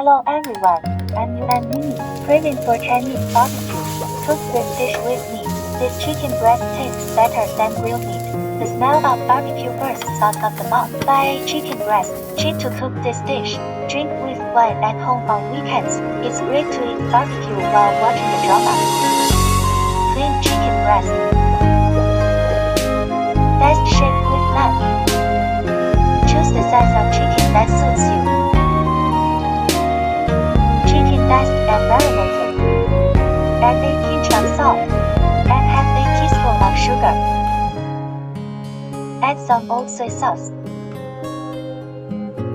Hello everyone, I'm Yu and Mimi, craving for Chinese barbecue. Cook this dish with me. This chicken breast tastes better than grilled meat. The smell of barbecue bursts out of the mouth. Buy chicken breast, cheap to cook this dish. Drink with wine at home on weekends. It's great to eat barbecue while watching the drama. Clean chicken breast. Best shape with knife. Choose the size of chicken that suits you. Chicken diced and marinated. Add a pinch of salt. Add half a teaspoon of sugar. Add some old soy sauce.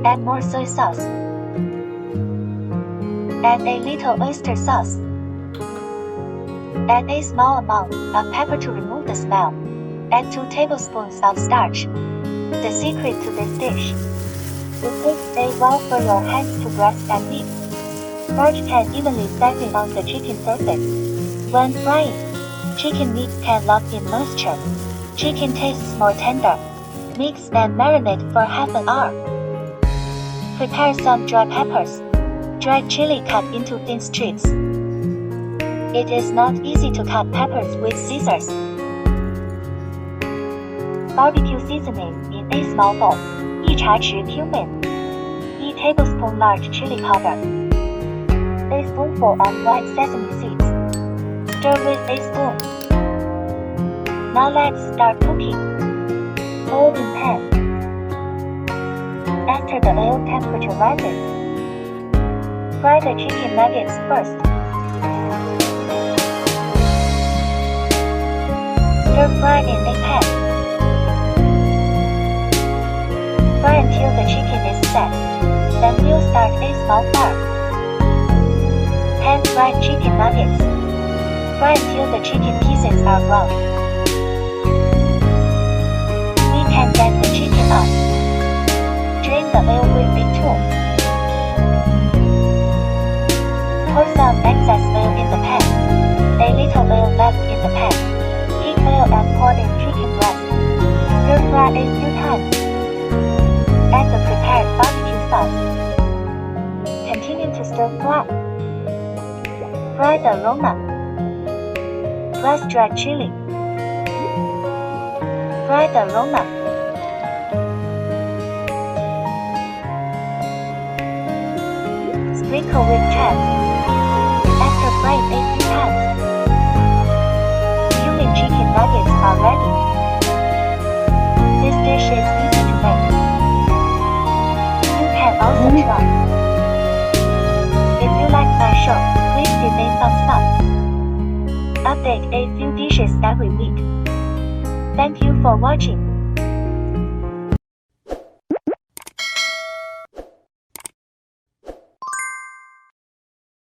Add more soy sauce. Add a little oyster sauce. Add a small amount of pepper to remove the smell. Add 2 tablespoons of starch. The secret to this dish. It takes a while for your hands to grasp and beat. Starch can evenly settle on the chicken surface. When frying, chicken meat can lock in moisture. Chicken tastes more tender. Mix and marinate for half an hour. Prepare some dry peppers. Dried chili cut into thin strips. It is not easy to cut peppers with scissors. Barbecue seasoning in a small bowl. 1茶匙 cumin. 1 tablespoon large chili powder. A spoonful of white sesame seeds. Stir with a spoon. Now let's start cooking. Oil in pan. After the oil temperature rises, fry the chicken nuggets first. Stir fry in a pan. Fry until the chicken is set. Then we'll start a small fire. Pan-fried chicken nuggets. Fry until the chicken pieces are brown. We can get the chicken off. Drain the oil with a tool. Pour some excess oil in the pan. A little oil left in the pan. Heat oil and pour in chicken breast. Stir fry a few times. Add the prepared barbecue sauce. Continue to stir fry. Fry the aroma. Plus dried chili. Fry the aroma. Sprinkle with chives. After frying a few times, Cumin chicken nuggets are ready. This dish is easy to make. You can also try. If you like my show, please give a thumbs up. Update a few dishes every week. Thank you for watching.